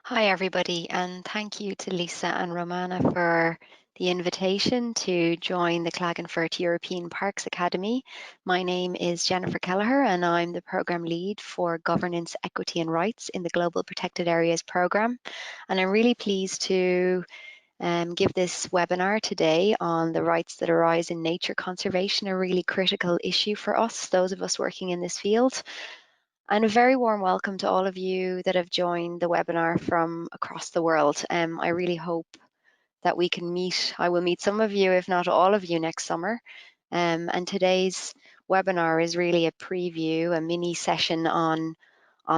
Hi, everybody, and thank you to Lisa and Romana for the invitation to join the Klagenfurt European Parks Academy. My name is Jennifer Kelleher, and I'm the Programme Lead for Governance, Equity and Rights in the Global Protected Areas Programme. And I'm really pleased to give this webinar today on the rights that arise in nature conservation, a really critical issue for us, those of us working in this field. And a very warm welcome to all of you that have joined the webinar from across the world. I really hope that we can meet. I will meet some of you, if not all of you, next summer. And today's webinar is really a preview, a mini session on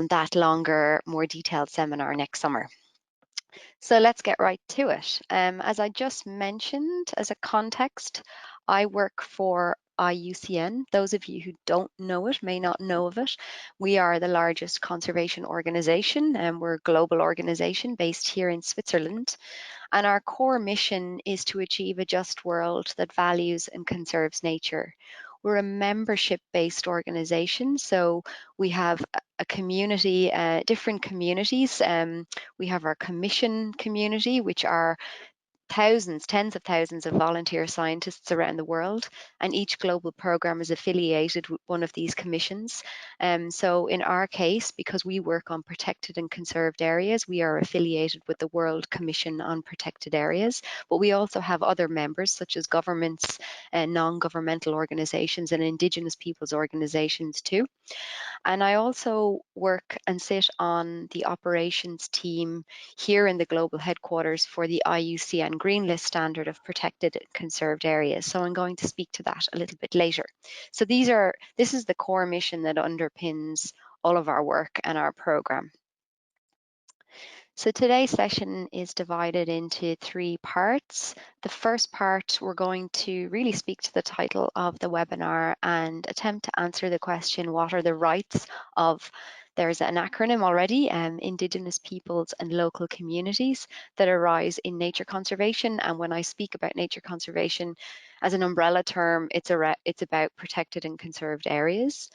that longer, more detailed seminar next summer. So let's get right to it. As I just mentioned, as a context, I work for IUCN. Those of you who don't know it may not know of it. We are the largest conservation organization, and we're a global organization based here in Switzerland. And our core mission is to achieve a just world that values and conserves nature. We're a membership-based organization, so we have a community, different communities. We have our commission community, which are thousands, tens of thousands of volunteer scientists around the world, and each global program is affiliated with one of these commissions. So in our case, because we work on protected and conserved areas, we are affiliated with the World Commission on Protected Areas, but we also have other members such as governments and non-governmental organizations and Indigenous peoples organizations too. And I also work and sit on the operations team here in the global headquarters for the IUCN Green List Standard of Protected and Conserved Areas. So I'm going to speak to that a little bit later. So this is the core mission that underpins all of our work and our program. So today's session is divided into three parts. The first part, we're going to really speak to the title of the webinar and attempt to answer the question, what are the rights of, there's an acronym already, Indigenous peoples and local communities that arise in nature conservation. And when I speak about nature conservation as an umbrella term, it's about protected and conserved areas.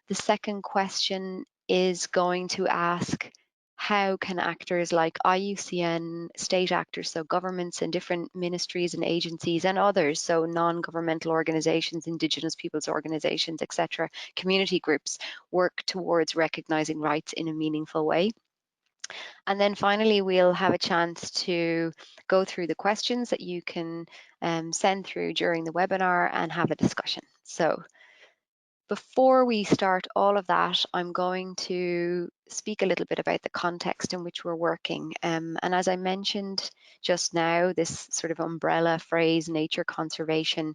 The second question is going to ask, how can actors like IUCN, state actors, so governments and different ministries and agencies and others, so non-governmental organizations, Indigenous peoples organizations, etc., community groups, work towards recognizing rights in a meaningful way? And then finally, we'll have a chance to go through the questions that you can send through during the webinar and have a discussion. So before we start all of that, I'm going to speak a little bit about the context in which we're working. And as I mentioned just now, this sort of umbrella phrase, nature conservation,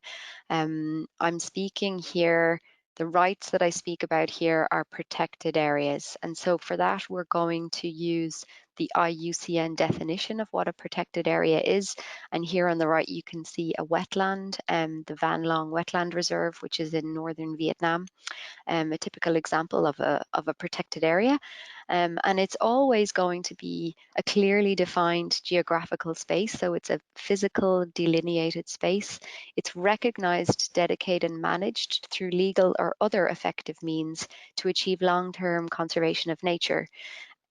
I'm speaking here, the rights that I speak about here are protected areas. And so for that, we're going to use the IUCN definition of what a protected area is. And here on the right, you can see a wetland, the Van Long Wetland Reserve, which is in northern Vietnam, a typical example of a protected area. And it's always going to be a clearly defined geographical space. So it's a physical delineated space. It's recognized, dedicated, and managed through legal or other effective means to achieve long-term conservation of nature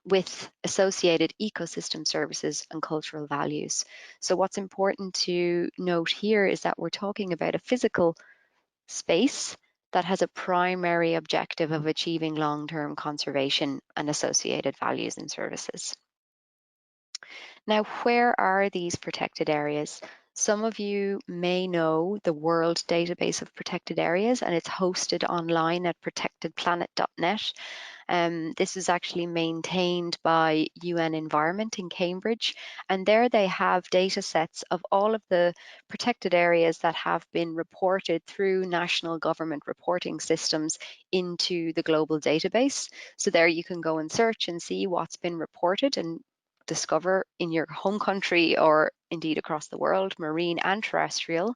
with associated ecosystem services and cultural values. So what's important to note here is that we're talking about a physical space that has a primary objective of achieving long-term conservation and associated values and services. Now, where are these protected areas? Some of you may know the World Database of Protected Areas, and it's hosted online at protectedplanet.net. This is actually maintained by UN Environment in Cambridge, and there they have data sets of all of the protected areas that have been reported through national government reporting systems into the global database. So there you can go and search and see what's been reported and discover in your home country or indeed across the world, marine and terrestrial.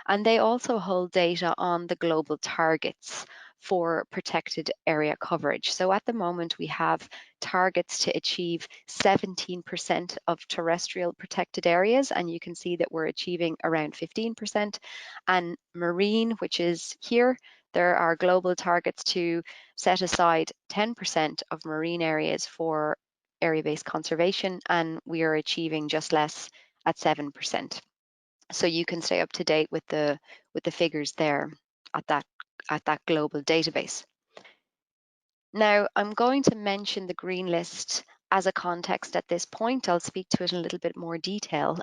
And they also hold data on the global targets for protected area coverage. So at the moment, we have targets to achieve 17% of terrestrial protected areas, and you can see that we're achieving around 15%. And marine, which is here, there are global targets to set aside 10% of marine areas for area-based conservation, and we are achieving just less at 7%. So you can stay up to date with the figures there at that global database. Now, I'm going to mention the green list as a context at this point. I'll speak to it in a little bit more detail,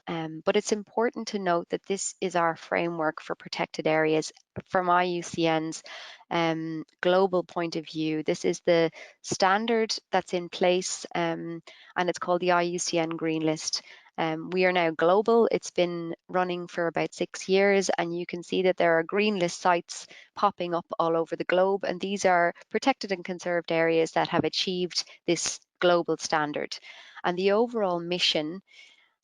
but it's important to note that this is our framework for protected areas from IUCN's global point of view. This is the standard that's in place, and it's called the IUCN Green List. We are now global. It's been running for about 6 years, and you can see that there are green list sites popping up all over the globe, and these are protected and conserved areas that have achieved this global standard. And the overall mission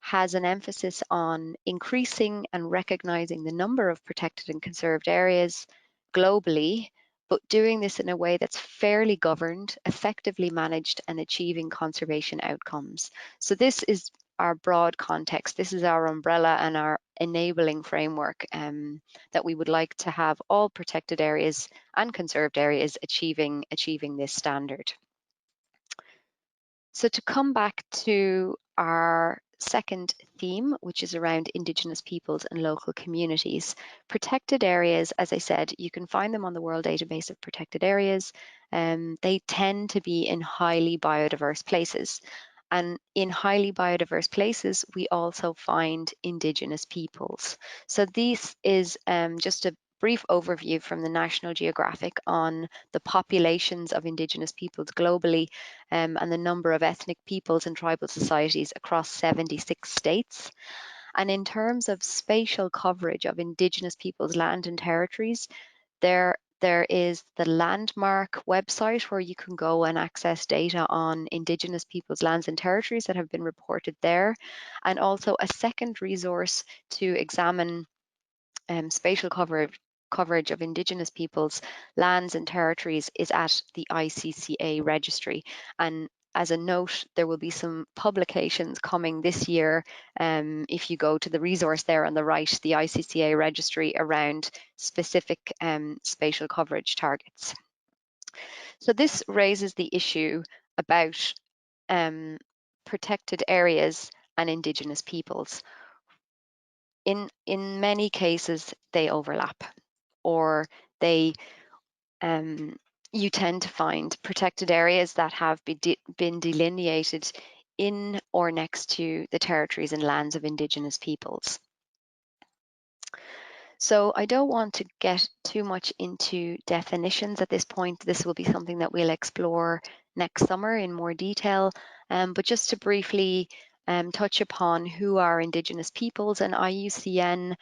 has an emphasis on increasing and recognizing the number of protected and conserved areas globally, but doing this in a way that's fairly governed, effectively managed, and achieving conservation outcomes. So this is our broad context. This is our umbrella and our enabling framework that we would like to have all protected areas and conserved areas achieving this standard. So to come back to our second theme, which is around Indigenous peoples and local communities. Protected areas, as I said, you can find them on the World Database of Protected Areas. They tend to be in highly biodiverse places. And in highly biodiverse places, we also find Indigenous peoples. So this is just a brief overview from the National Geographic on the populations of Indigenous peoples globally and the number of ethnic peoples and tribal societies across 76 states. And in terms of spatial coverage of Indigenous peoples' land and territories, there is the Landmark website where you can go and access data on Indigenous peoples' lands and territories that have been reported there, and also a second resource to examine spatial coverage of Indigenous peoples' lands and territories is at the ICCA registry. And as a note, there will be some publications coming this year. If you go to the resource there on the right, the ICCA registry, around specific spatial coverage targets. So this raises the issue about protected areas and Indigenous peoples. In many cases, they overlap, or they you tend to find protected areas that have been delineated in or next to the territories and lands of Indigenous peoples. So I don't want to get too much into definitions at this point. This will be something that we'll explore next summer in more detail, but just to briefly touch upon who are Indigenous peoples. And IUCN,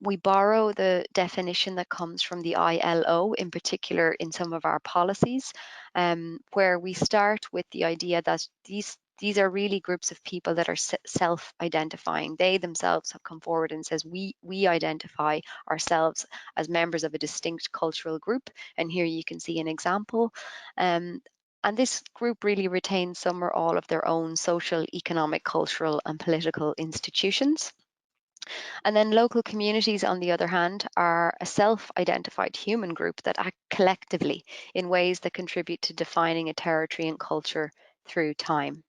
we borrow the definition that comes from the ILO, in particular in some of our policies, where we start with the idea that these are really groups of people that are self-identifying. They themselves have come forward and says, we identify ourselves as members of a distinct cultural group. And here you can see an example. And this group really retains some or all of their own social, economic, cultural, and political institutions. And then local communities, on the other hand, are a self-identified human group that act collectively in ways that contribute to defining a territory and culture through time.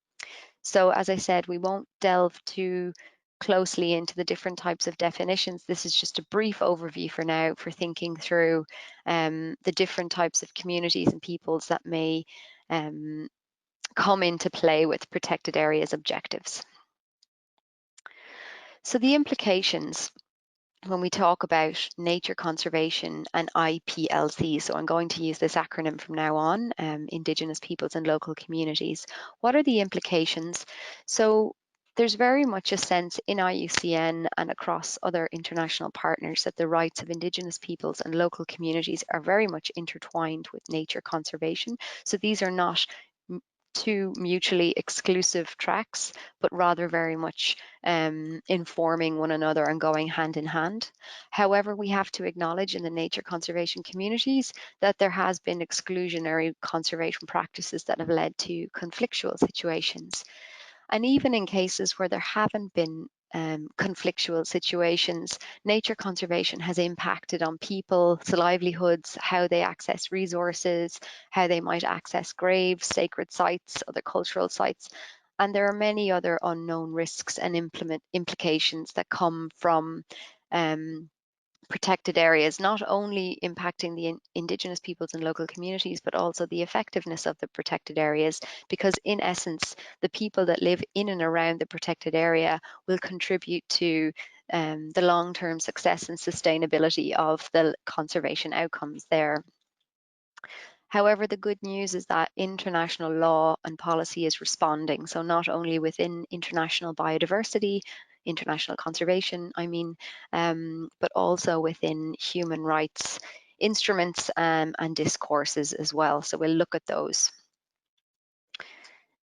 So as I said, we won't delve too closely into the different types of definitions. This is just a brief overview for now for thinking through the different types of communities and peoples that may come into play with protected areas objectives. So the implications when we talk about nature conservation and IPLC, so I'm going to use this acronym from now on, Indigenous peoples and local communities. What are the implications? So there's very much a sense in IUCN and across other international partners that the rights of Indigenous peoples and local communities are very much intertwined with nature conservation. So these are not two mutually exclusive tracks, but rather very much informing one another and going hand in hand. However, we have to acknowledge in the nature conservation communities that there has been exclusionary conservation practices that have led to conflictual situations. And even in cases where there haven't been conflictual situations, nature conservation has impacted on people's livelihoods, how they access resources, how they might access graves, sacred sites, other cultural sites. And there are many other unknown risks and implications that come from protected areas, not only impacting the Indigenous peoples and local communities, but also the effectiveness of the protected areas, because in essence, the people that live in and around the protected area will contribute to the long-term success and sustainability of the conservation outcomes there. However, the good news is that international law and policy is responding. So not only within international biodiversity, international conservation, but also within human rights instruments and discourses as well. So we'll look at those.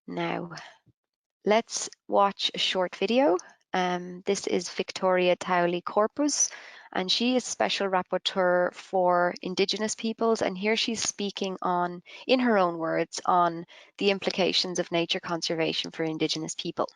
Now, let's watch a short video. This is Victoria Towley Corpus, and she is Special Rapporteur for Indigenous peoples, and here she's speaking on, in her own words, on the implications of nature conservation for Indigenous people.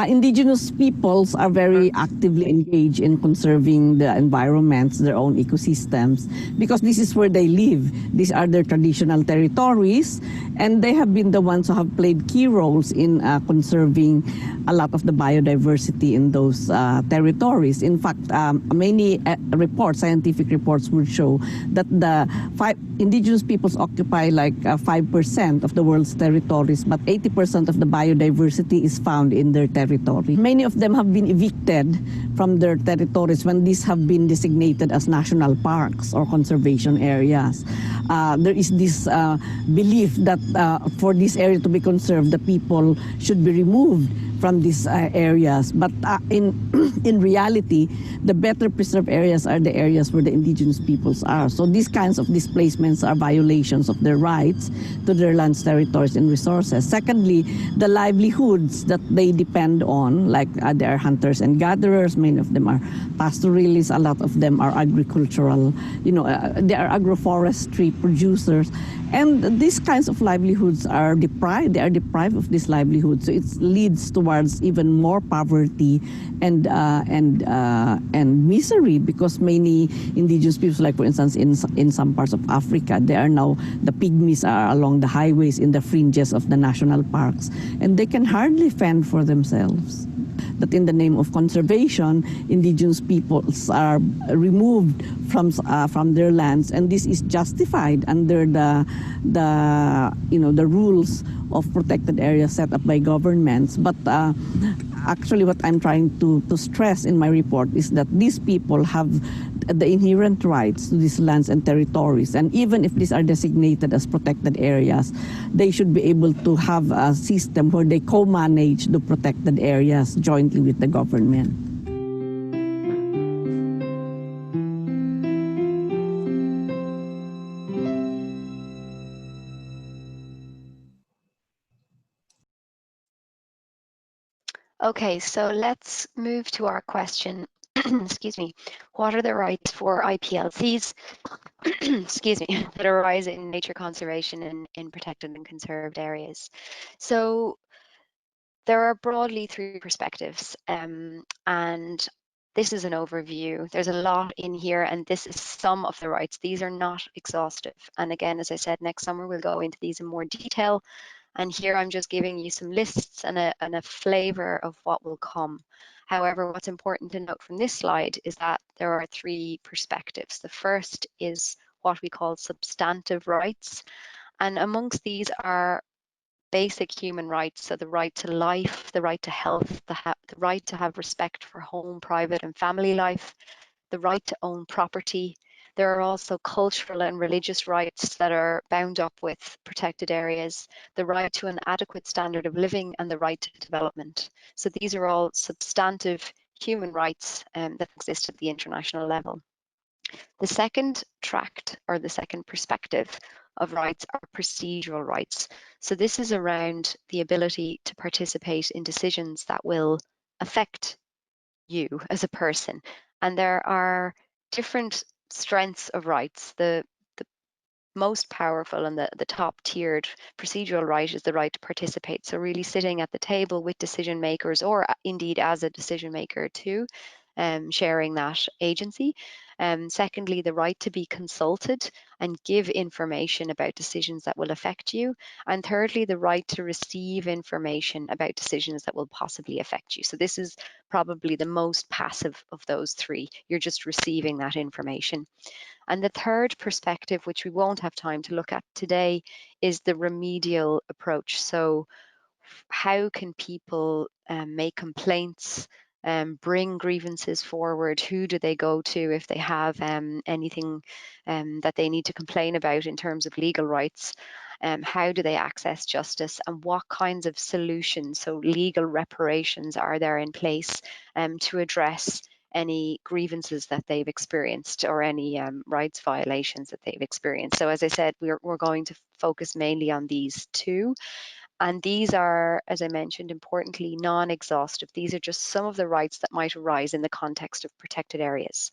Indigenous peoples are very actively engaged in conserving the environments, their own ecosystems, because this is where they live. These are their traditional territories, and they have been the ones who have played key roles in conserving a lot of the biodiversity in those territories. In fact, many scientific reports would show that the indigenous peoples occupy like 5% of the world's territories, but 80% of the biodiversity is found in their territory. Many of them have been evicted from their territories when these have been designated as national parks or conservation areas. There is this belief that for this area to be conserved, the people should be removed from these areas. But in reality, the better preserved areas are the areas where the indigenous peoples are. So these kinds of displacements are violations of their rights to their lands, territories, and resources. Secondly, the livelihoods that they depend on, like they are hunters and gatherers, many of them are pastoralists, a lot of them are agricultural, they are agroforestry producers. And these kinds of livelihoods are deprived. They are deprived of this livelihood. So it leads towards even more poverty and misery, because many indigenous peoples, like for instance in some parts of Africa, they are now, the pygmies are along the highways in the fringes of the national parks, and they can hardly fend for themselves. That in the name of conservation, indigenous peoples are removed from their lands, and this is justified under the rules of protected areas set up by governments. But actually, what I'm trying to stress in my report is that these people have the inherent rights to these lands and territories, and even if these are designated as protected areas, they should be able to have a system where they co-manage the protected areas jointly with the government. Okay, so let's move to our question. Excuse me. What are the rights for IPLCs excuse me, that arise in nature conservation in protected and conserved areas? So there are broadly three perspectives, and this is an overview. There's a lot in here, and this is some of the rights. These are not exhaustive. And again, as I said, next summer we'll go into these in more detail. And here I'm just giving you some lists and a flavor of what will come. However, what's important to note from this slide is that there are three perspectives. The first is what we call substantive rights. And amongst these are basic human rights, so the right to life, the right to health, the right to have respect for home, private and family life, the right to own property. There are also cultural and religious rights that are bound up with protected areas, the right to an adequate standard of living, and the right to development. So these are all substantive human rights that exist at the international level. The second tract, or the second perspective of rights, are procedural rights. So this is around the ability to participate in decisions that will affect you as a person. And there are different strengths of rights. The most powerful and the top tiered procedural right is the right to participate. So really sitting at the table with decision makers, or indeed as a decision maker too, sharing that agency. Secondly, the right to be consulted and give information about decisions that will affect you. And thirdly, the right to receive information about decisions that will possibly affect you. So this is probably the most passive of those three. You're just receiving that information. And the third perspective, which we won't have time to look at today, is the remedial approach. So how can people make complaints, bring grievances forward? Who do they go to if they have anything that they need to complain about in terms of legal rights? How do they access justice, and what kinds of solutions, so legal reparations, are there in place to address any grievances that they've experienced, or any rights violations that they've experienced? So as I said, we're going to focus mainly on these two. And these are, as I mentioned, importantly, non-exhaustive. These are just some of the rights that might arise in the context of protected areas.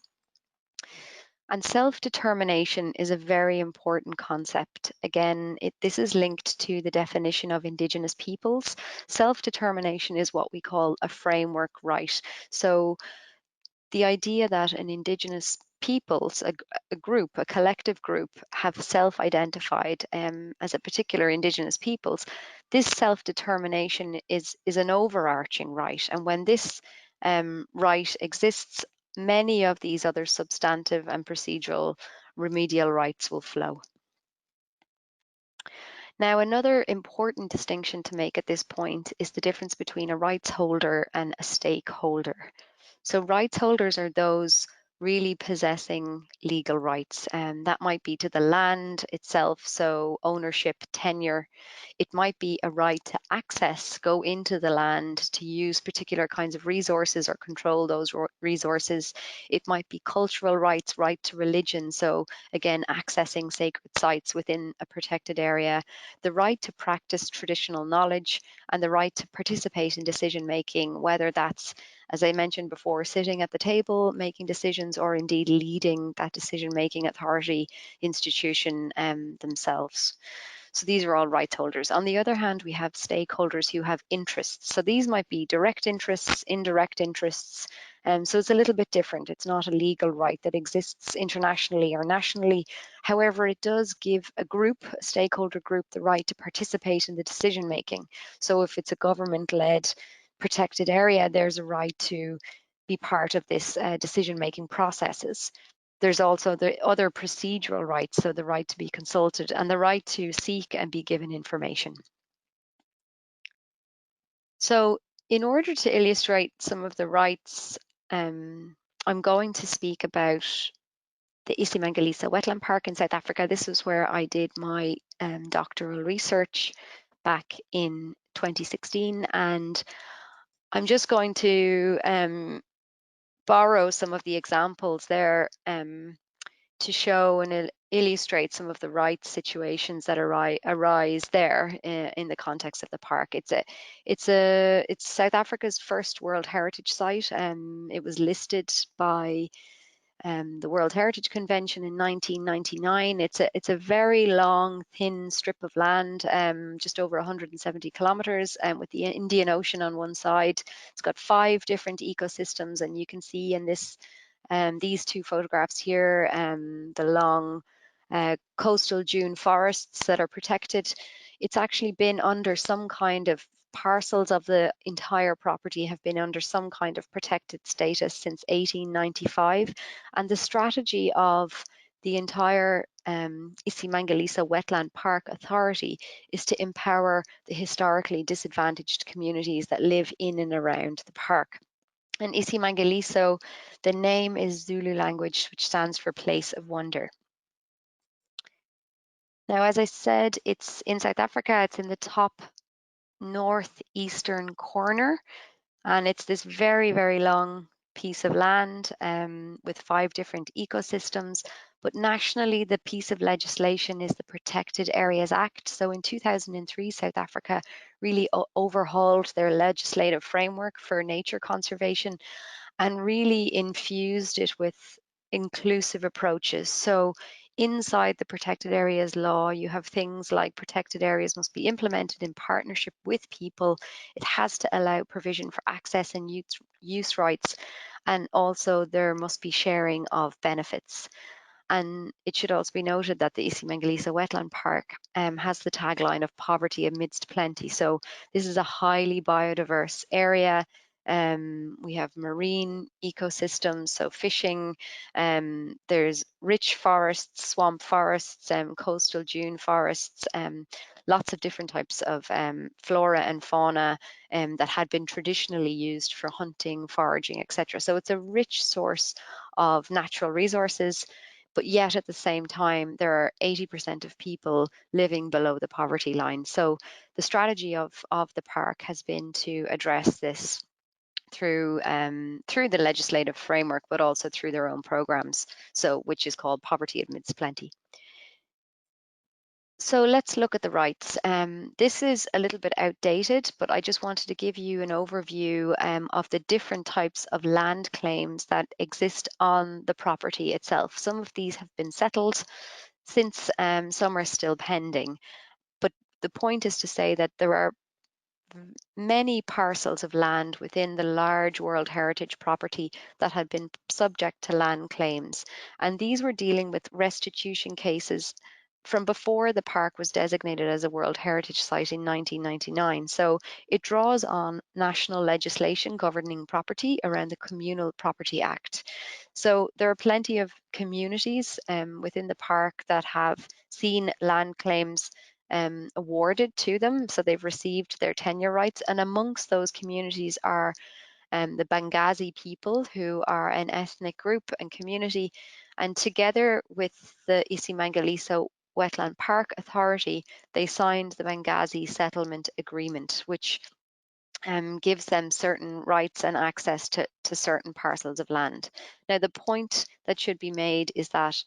And self-determination is a very important concept. Again, this is linked to the definition of Indigenous peoples. Self-determination is what we call a framework right. So the idea that an Indigenous peoples, a group, a collective group, have self-identified as a particular Indigenous peoples, this self-determination is an overarching right. And when this right exists, many of these other substantive and procedural remedial rights will flow. Now, another important distinction to make at this point is the difference between a rights holder and a stakeholder. So rights holders are those really possessing legal rights, and that might be to the land itself, so ownership, tenure. It might be a right to access, go into the land, to use particular kinds of resources or control those resources. It might be cultural rights, right to religion, so again, accessing sacred sites within a protected area, the right to practice traditional knowledge, and the right to participate in decision making, whether that's, as I mentioned before, sitting at the table, making decisions, or indeed leading that decision-making authority institution themselves. So these are all rights holders. On the other hand, we have stakeholders who have interests. So these might be direct interests, indirect interests. So it's a little bit different. It's not a legal right that exists internationally or nationally. However, it does give a group, a stakeholder group, the right to participate in the decision making. So if it's a government-led protected area, there's a right to be part of this decision-making processes. There's also the other procedural rights, so the right to be consulted and the right to seek and be given information. So in order to illustrate some of the rights, I'm going to speak about the Isimangalisa Wetland Park in South Africa. This was where I did my doctoral research back in 2016, and I'm just going to borrow some of the examples there to show and illustrate some of the rights situations that arise there in the context of the park. It's South Africa's first World Heritage Site. It was listed by the World Heritage Convention in 1999. It's a very long, thin strip of land, just over 170 kilometers, with the Indian Ocean on one side. It's got 5 different ecosystems, and you can see in these 2 photographs here, the long coastal dune forests that are protected. It's actually been under some kind of parcels of the entire property have been under some kind of protected status since 1895, and the strategy of the entire Isimangalisa Wetland Park Authority is to empower the historically disadvantaged communities that live in and around the park. And Isimangaliso, the name is Zulu language, which stands for place of wonder. Now, as I said, it's in South Africa. It's in the top northeastern corner, and it's this very, very long piece of land with 5 different ecosystems. But nationally, the piece of legislation is the Protected Areas Act. So in 2003, South Africa really overhauled their legislative framework for nature conservation and really infused it with inclusive approaches. So inside the protected areas law, you have things like protected areas must be implemented in partnership with people. It has to allow provision for access and use rights, and also there must be sharing of benefits. And it should also be noted that the E.C. Mangalisa Wetland Park has the tagline of poverty amidst plenty. So this is a highly biodiverse area. We have marine ecosystems, so fishing. There's rich forests, swamp forests, coastal dune forests, lots of different types of flora and fauna that had been traditionally used for hunting, foraging, etc. So it's a rich source of natural resources, but yet at the same time, there are 80% of people living below the poverty line. So the strategy of the park has been to address this through the legislative framework, but also through their own programs, so which is called Poverty Amidst Plenty. So let's look at the rights. This is a little bit outdated, but I just wanted to give you an overview of the different types of land claims that exist on the property itself. Some of these have been settled since, some are still pending. But the point is to say that there are many parcels of land within the large World Heritage property that had been subject to land claims. And these were dealing with restitution cases from before the park was designated as a World Heritage Site in 1999. So it draws on national legislation governing property around the Communal Property Act. So there are plenty of communities within the park that have seen land claims awarded to them. So they've received their tenure rights. And amongst those communities are the Bangazi people, who are an ethnic group and community. And together with the Isimangalisa Wetland Park Authority, they signed the Bangazi Settlement Agreement, which gives them certain rights and access to certain parcels of land. Now, the point that should be made is that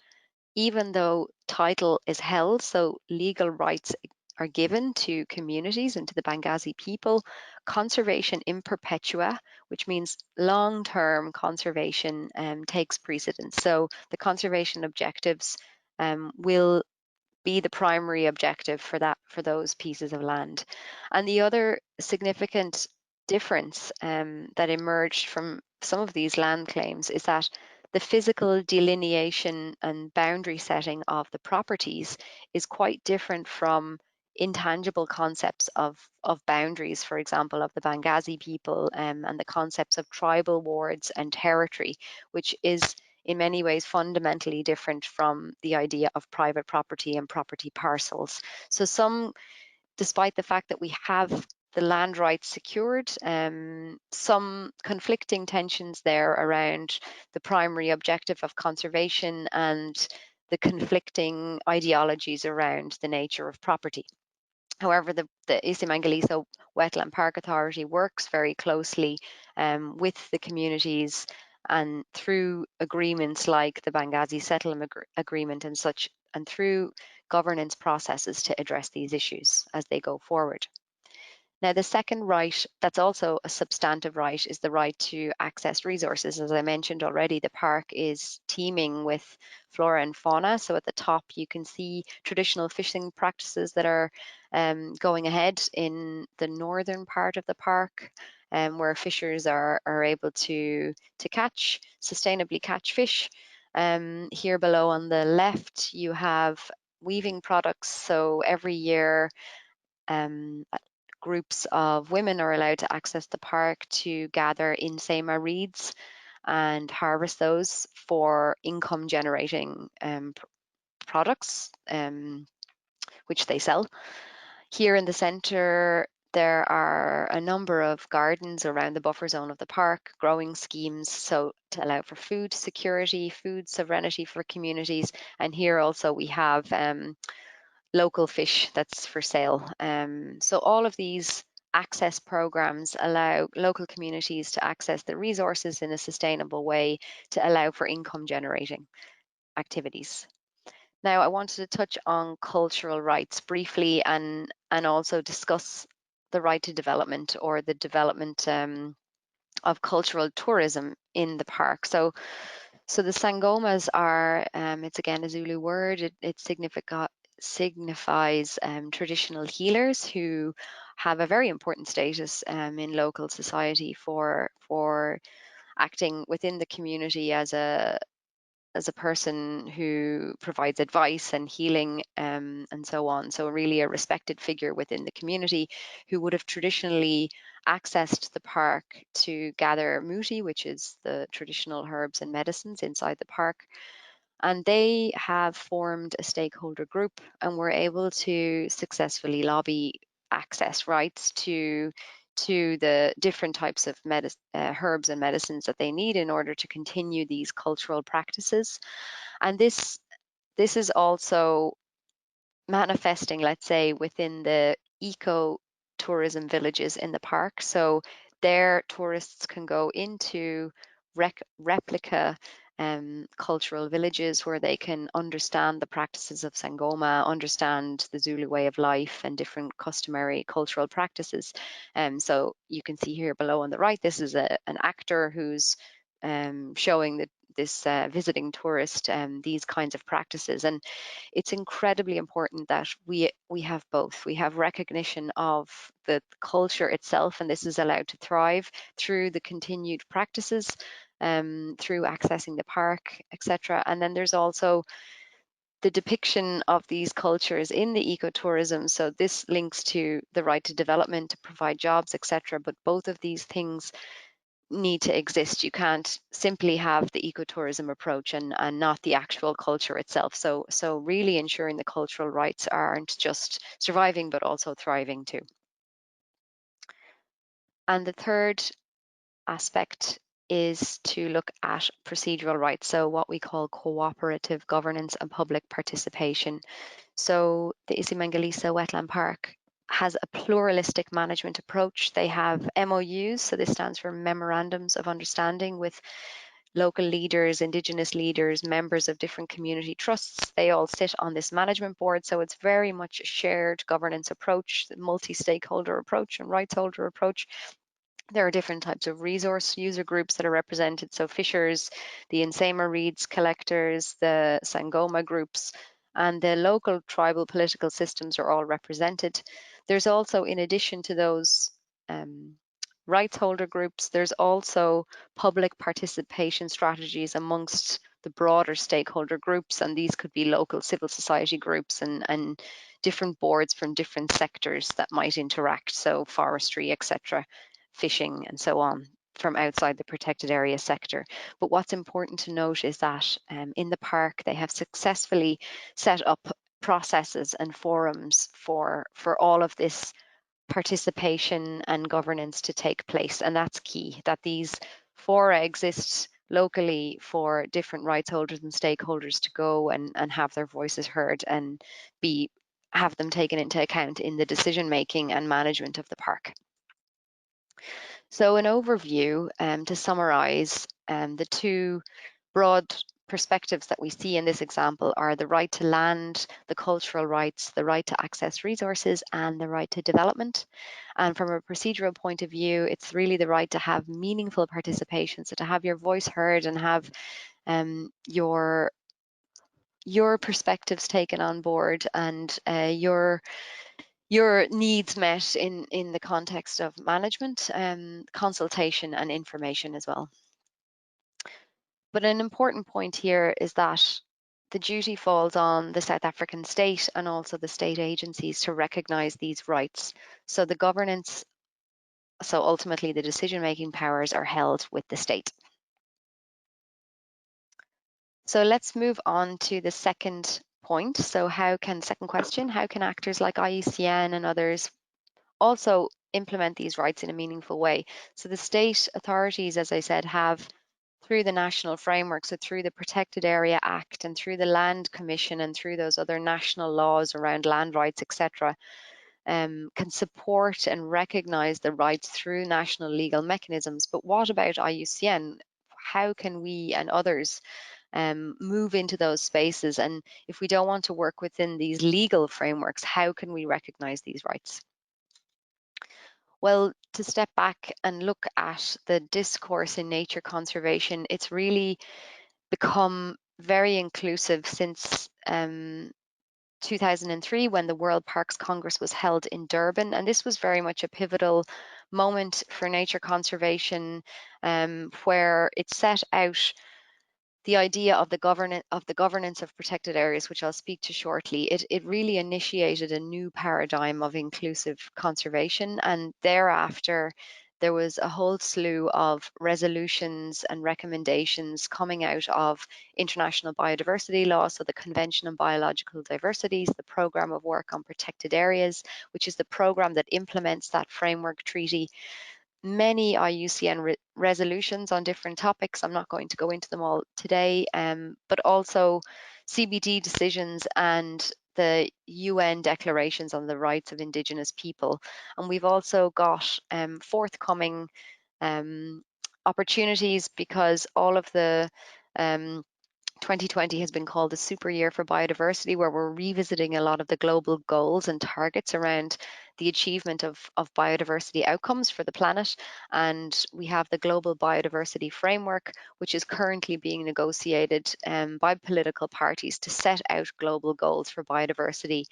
even though title is held, so legal rights are given to communities and to the Bangazi people, conservation in perpetua, which means long-term conservation, takes precedence. So the conservation objectives will be the primary objective for those pieces of land. And the other significant difference that emerged from some of these land claims is that the physical delineation and boundary setting of the properties is quite different from intangible concepts of boundaries, for example, of the Bangazi people, and the concepts of tribal wards and territory, which is in many ways fundamentally different from the idea of private property and property parcels. So despite the fact that we have the land rights secured, some conflicting tensions there around the primary objective of conservation and the conflicting ideologies around the nature of property. However, the Isimangalisa Wetland Park Authority works very closely with the communities, and through agreements like the Bangazi Settlement Agreement and such, and through governance processes to address these issues as they go forward. Now, the second right, that's also a substantive right, is the right to access resources. As I mentioned already, the park is teeming with flora and fauna. So at the top, you can see traditional fishing practices that are going ahead in the northern part of the park, where fishers are able to sustainably catch fish. Here below on the left, you have weaving products. So every year, um, groups of women are allowed to access the park to gather insema reeds and harvest those for income generating products, which they sell. Here in the centre, there are a number of gardens around the buffer zone of the park, growing schemes, so to allow for food security, food sovereignty for communities. And here also we have local fish that's for sale. So all of these access programs allow local communities to access the resources in a sustainable way to allow for income generating activities. Now, I wanted to touch on cultural rights briefly, and also discuss the right to development, or the development of cultural tourism in the park. So So the sangomas are, it's again a Zulu word, it signifies traditional healers who have a very important status in local society for acting within the community as a person who provides advice and healing and so on. So really a respected figure within the community who would have traditionally accessed the park to gather muti, which is the traditional herbs and medicines inside the park. And they have formed a stakeholder group and were able to successfully lobby access rights to the different types of herbs and medicines that they need in order to continue these cultural practices. And this is also manifesting, let's say, within the eco-tourism villages in the park. So there tourists can go into replica cultural villages where they can understand the practices of Sangoma, understand the Zulu way of life and different customary cultural practices. So you can see here below on the right, this is an actor who's showing this visiting tourist these kinds of practices. And it's incredibly important that we have both. We have recognition of the culture itself, and this is allowed to thrive through the continued practices, through accessing the park, etc. And then there's also the depiction of these cultures in the ecotourism. So this links to the right to development, to provide jobs, etc. But both of these things need to exist. You can't simply have the ecotourism approach and not the actual culture itself. So really ensuring the cultural rights aren't just surviving, but also thriving too. And the third aspect is to look at procedural rights, so what we call cooperative governance and public participation. So the Isimangalisa Wetland Park has a pluralistic management approach. They have MOUs, so this stands for Memorandums of Understanding, with local leaders, Indigenous leaders, members of different community trusts. They all sit on this management board, so it's very much a shared governance approach, multi-stakeholder approach and rights holder approach. There are different types of resource user groups that are represented. So fishers, the Nsema reeds collectors, the Sangoma groups, and the local tribal political systems are all represented. There's also, in addition to those rights holder groups, there's also public participation strategies amongst the broader stakeholder groups, and these could be local civil society groups and different boards from different sectors that might interact, so forestry, etc., fishing and so on, from outside the protected area sector. But what's important to note is that in the park they have successfully set up processes and forums for all of this participation and governance to take place. And that's key, that these fora exist locally for different rights holders and stakeholders to go and have their voices heard and have them taken into account in the decision making and management of the park. So an overview to summarize, the two broad perspectives that we see in this example are the right to land, the cultural rights, the right to access resources, and the right to development. And from a procedural point of view, it's really the right to have meaningful participation, so to have your voice heard and have your perspectives taken on board and your needs met in the context of management, consultation and information as well. But an important point here is that the duty falls on the South African state and also the state agencies to recognise these rights. So the governance, so ultimately the decision-making powers are held with the state. So let's move on to the second point. So second question, how can actors like IUCN and others also implement these rights in a meaningful way? So the state authorities, as I said, have, through the national framework, so through the Protected Area Act and through the Land Commission and through those other national laws around land rights, etc., can support and recognise the rights through national legal mechanisms. But what about IUCN? How can we and others move into those spaces? And if we don't want to work within these legal frameworks, how can we recognise these rights? Well, to step back and look at the discourse in nature conservation, it's really become very inclusive since 2003, when the World Parks Congress was held in Durban, and this was very much a pivotal moment for nature conservation, where it set out the idea of the governance of protected areas, which I'll speak to shortly. It really initiated a new paradigm of inclusive conservation, and thereafter there was a whole slew of resolutions and recommendations coming out of international biodiversity law, so the Convention on Biological Diversities, the Programme of Work on Protected Areas, which is the programme that implements that framework treaty, many IUCN resolutions on different topics. I'm not going to go into them all today, but also CBD decisions and the UN declarations on the rights of Indigenous people. And we've also got forthcoming opportunities, because all of the 2020 has been called the super year for biodiversity, where we're revisiting a lot of the global goals and targets around the achievement of biodiversity outcomes for the planet. And we have the Global Biodiversity Framework, which is currently being negotiated by political parties to set out global goals for biodiversity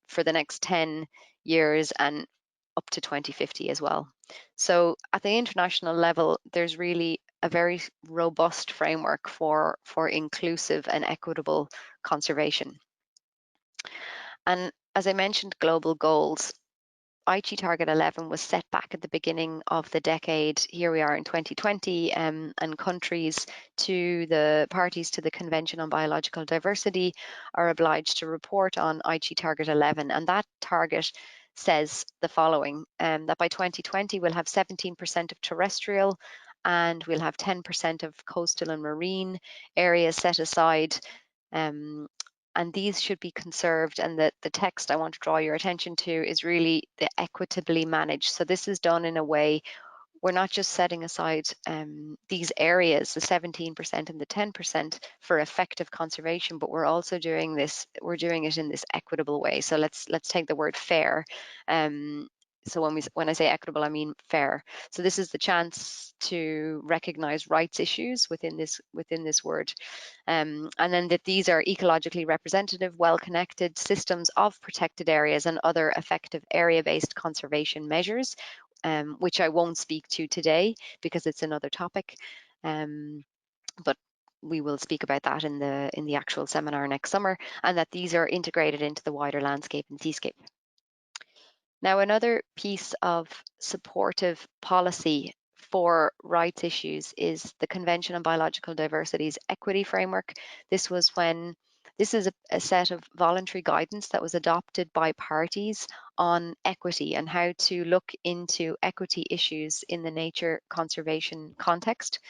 for the next 10 years and up to 2050 as well. So at the international level, there's really a very robust framework for inclusive and equitable conservation. And as I mentioned, global goals. Aichi Target 11 was set back at the beginning of the decade. Here we are in 2020, and countries, to the parties to the Convention on Biological Diversity, are obliged to report on Aichi Target 11. And that target says the following, that by 2020 we'll have 17% of terrestrial and we'll have 10% of coastal and marine areas set aside, and these should be conserved. And the text I want to draw your attention to is really the equitably managed. So this is done in a way, we're not just setting aside these areas, the 17% and the 10%, for effective conservation, but we're also doing it in this equitable way. So let's take the word fair. So when I say equitable, I mean fair. So this is the chance to recognize rights issues within this word, and then that these are ecologically representative, well-connected systems of protected areas and other effective area-based conservation measures, which I won't speak to today because it's another topic, but we will speak about that in the actual seminar next summer, and that these are integrated into the wider landscape and seascape. Now, another piece of supportive policy for rights issues is the Convention on Biological Diversity's Equity Framework. This is a set of voluntary guidance that was adopted by parties on equity and how to look into equity issues in the nature conservation context.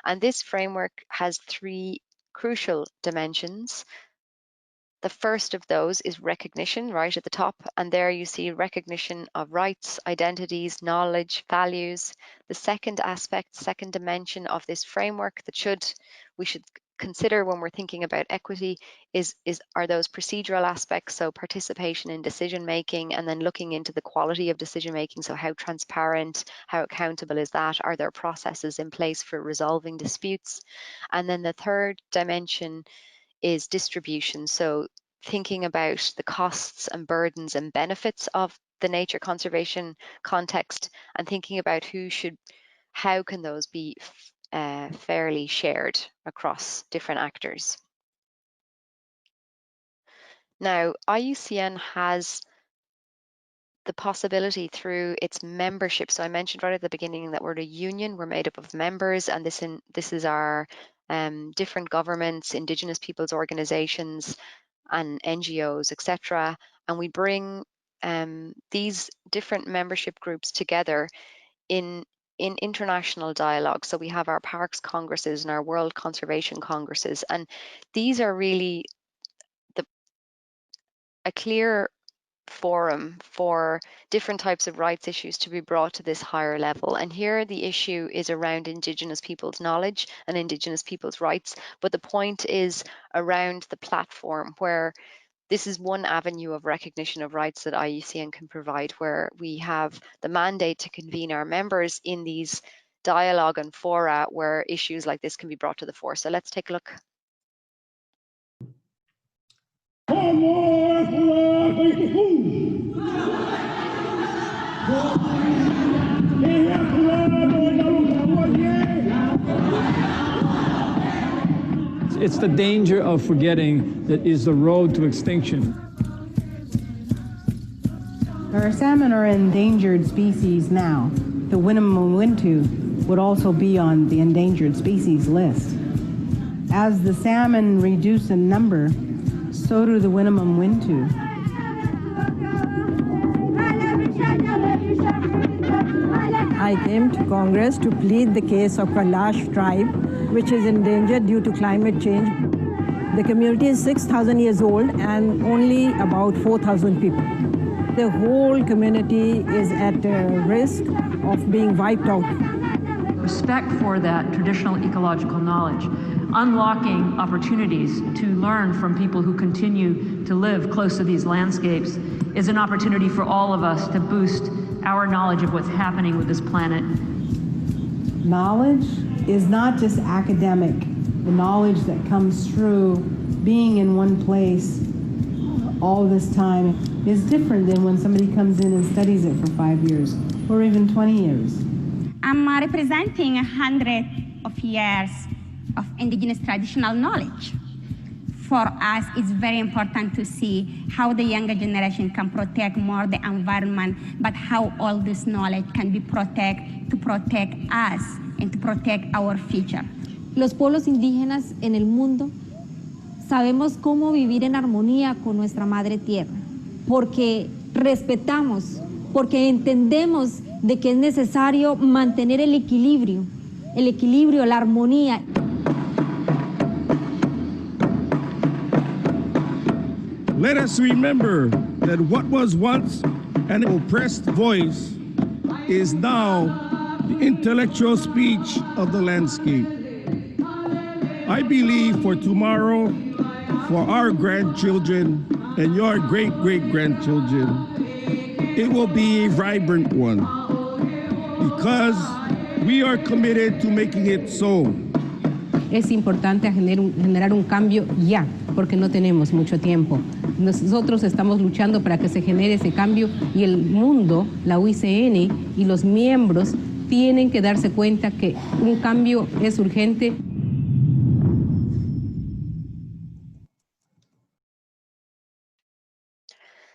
And this framework has three crucial dimensions. The first of those is recognition, right at the top, and there you see recognition of rights, identities, knowledge, values. The second aspect, second dimension of this framework that we should consider when we're thinking about equity are those procedural aspects, so participation in decision making, and then looking into the quality of decision making, so how transparent, how accountable is that? Are there processes in place for resolving disputes? And then the third dimension is distribution. So thinking about the costs and burdens and benefits of the nature conservation context, and thinking about how can those be fairly shared across different actors. Now, IUCN has the possibility through its membership. So I mentioned right at the beginning that we're a union, we're made up of members, and this is our different governments, Indigenous peoples organizations, and NGOs, etc. And we bring these different membership groups together in international dialogue. So we have our parks congresses and our world conservation congresses, and these are really a clear forum for different types of rights issues to be brought to this higher level. And here the issue is around Indigenous people's knowledge and Indigenous people's rights, but the point is around the platform, where this is one avenue of recognition of rights that IUCN can provide, where we have the mandate to convene our members in these dialogue and fora where issues like this can be brought to the fore. So let's take a look. It's the danger of forgetting that is the road to extinction. Our salmon are endangered species now. The Winnemem would also be on the endangered species list. As the salmon reduce in number, so do the Winnemem. I came to Congress to plead the case of Kailash tribe, which is endangered due to climate change. The community is 6,000 years old and only about 4,000 people. The whole community is at risk of being wiped out. Respect for that traditional ecological knowledge, unlocking opportunities to learn from people who continue to live close to these landscapes is an opportunity for all of us to boost our knowledge of what's happening with this planet. Knowledge is not just academic. The knowledge that comes through being in one place all this time is different than when somebody comes in and studies it for 5 years or even 20 years. I'm representing 100 of years of indigenous traditional knowledge. For us, it's very important to see how the younger generation can protect more the environment, but how all this knowledge can be protected to protect us and to protect our future. Los pueblos indígenas en el mundo sabemos cómo vivir en armonía con nuestra madre tierra, porque respetamos, porque entendemos de que es necesario mantener el equilibrio, la armonía. Let us remember that what was once an oppressed voice is now the intellectual speech of the landscape. I believe for tomorrow, for our grandchildren and your great-great-grandchildren, it will be a vibrant one because we are committed to making it so. Es importante generar un cambio ya, porque no tenemos mucho tiempo. Nosotros estamos luchando para que se genere ese cambio y el mundo, la IUCN y los miembros tienen que darse cuenta que un cambio es urgente.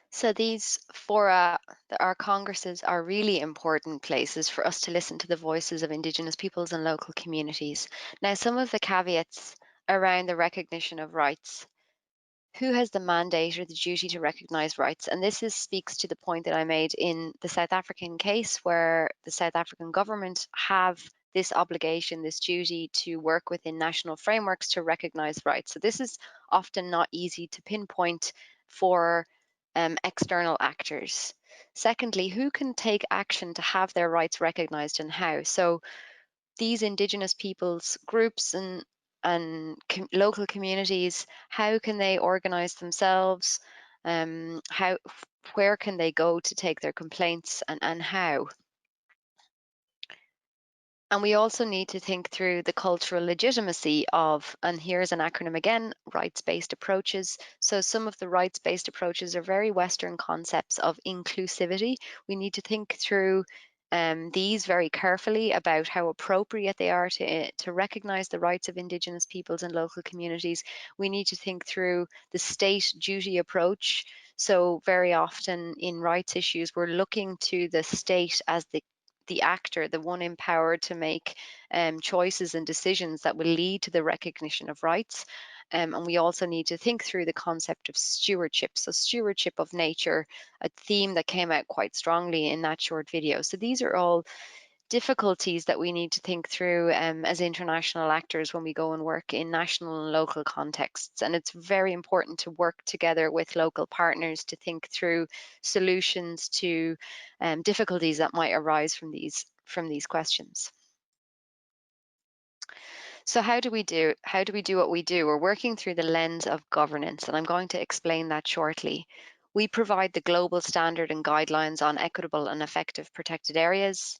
So these fora, our congresses, are really important places for us to listen to the voices of Indigenous peoples and local communities. Now, some of the caveats around the recognition of rights. Who has the mandate or the duty to recognise rights? And this speaks to the point that I made in the South African case, where the South African government have this obligation, this duty to work within national frameworks to recognise rights. So this is often not easy to pinpoint for external actors. Secondly, who can take action to have their rights recognised and how? So these Indigenous peoples groups and local communities, how can they organise themselves? Where can they go to take their complaints and how? And we also need to think through the cultural legitimacy of, and here's an acronym again, rights-based approaches. So some of the rights-based approaches are very Western concepts of inclusivity. We need to think through these very carefully about how appropriate they are to recognise the rights of Indigenous peoples and local communities. We need to think through the state duty approach. So very often in rights issues, we're looking to the state as the actor, the one empowered to make choices and decisions that will lead to the recognition of rights. And we also need to think through the concept of stewardship. So stewardship of nature, a theme that came out quite strongly in that short video. So these are all difficulties that we need to think through as international actors when we go and work in national and local contexts. And it's very important to work together with local partners to think through solutions to difficulties that might arise from these questions. So how do we do what we do? We're working through the lens of governance, and I'm going to explain that shortly. We provide the global standard and guidelines on equitable and effective protected areas.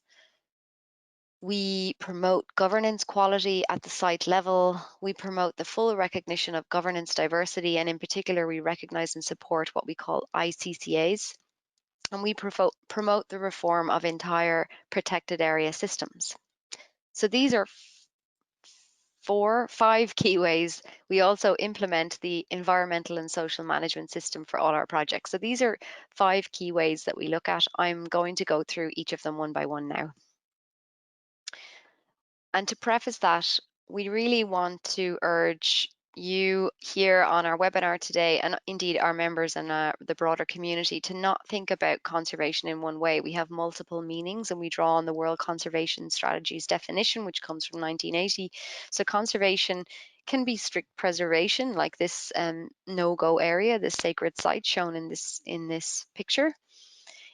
We promote governance quality at the site level. We promote the full recognition of governance diversity, and in particular, we recognize and support what we call ICCAs. And we promote the reform of entire protected area systems. So these are 5 key ways. We also implement the environmental and social management system for all our projects. So these are 5 key ways that we look at. I'm going to go through each of them one by one now. And to preface that, we really want to urge you here on our webinar today, and indeed our members and the broader community, to not think about conservation in one way. We have multiple meanings, and we draw on the World Conservation Strategy's definition, which comes from 1980. So conservation can be strict preservation, like this no-go area, this sacred site shown in this picture.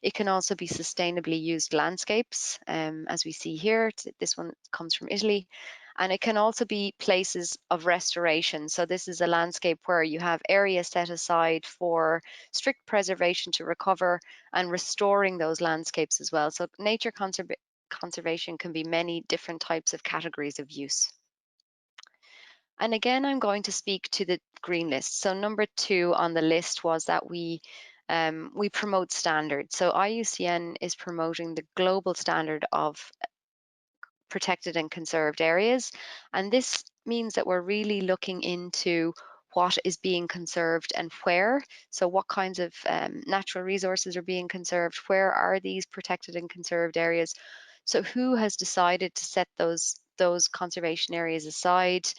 It can also be sustainably used landscapes, as we see here. This one comes from Italy. And it can also be places of restoration. So this is a landscape where you have areas set aside for strict preservation to recover and restoring those landscapes as well. So nature conservation can be many different types of categories of use. And again, I'm going to speak to the green list. So number 2 on the list was that we promote standards. So IUCN is promoting the global standard of protected and conserved areas. And this means that we're really looking into what is being conserved and where. So what kinds of natural resources are being conserved? Where are these protected and conserved areas? So who has decided to set those conservation areas aside?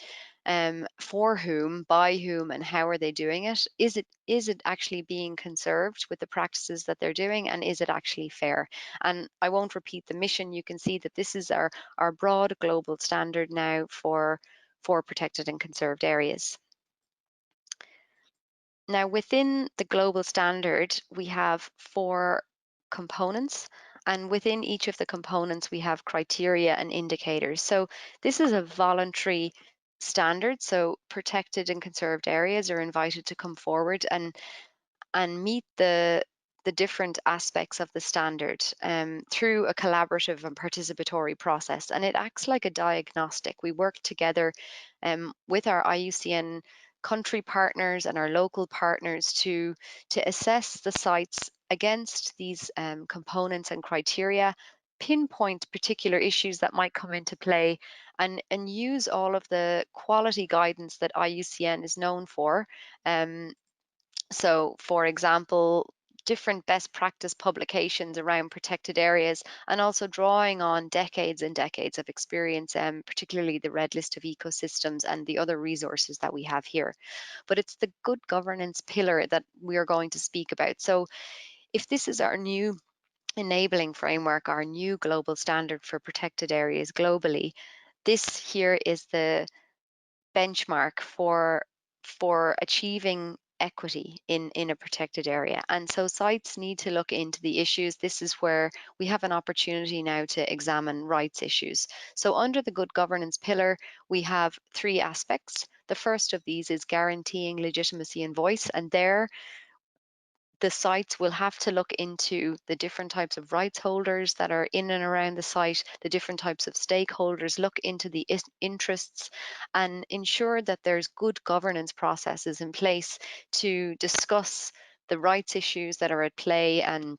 For whom, by whom, and how are they doing it? Is it actually being conserved with the practices that they're doing, and is it actually fair? And I won't repeat the mission. You can see that this is our broad global standard now for protected and conserved areas. Now, within the global standard, we have 4 components, and within each of the components, we have criteria and indicators. So this is a voluntary standard. So protected and conserved areas are invited to come forward and meet the different aspects of the standard through a collaborative and participatory process. And it acts like a diagnostic. We work together with our IUCN country partners and our local partners to assess the sites against these components and criteria, pinpoint particular issues that might come into play, and use all of the quality guidance that IUCN is known for. So, for example, different best practice publications around protected areas, and also drawing on decades and decades of experience, particularly the Red List of Ecosystems and the other resources that we have here. But it's the good governance pillar that we are going to speak about. So if this is our new enabling framework, our new global standard for protected areas globally, this here is the benchmark for achieving equity in a protected area. And so sites need to look into the issues. This is where we have an opportunity now to examine rights issues. So under the good governance pillar, we have 3 aspects. The first of these is guaranteeing legitimacy and voice, and there the sites will have to look into the different types of rights holders that are in and around the site, the different types of stakeholders, look into the interests, and ensure that there's good governance processes in place to discuss the rights issues that are at play and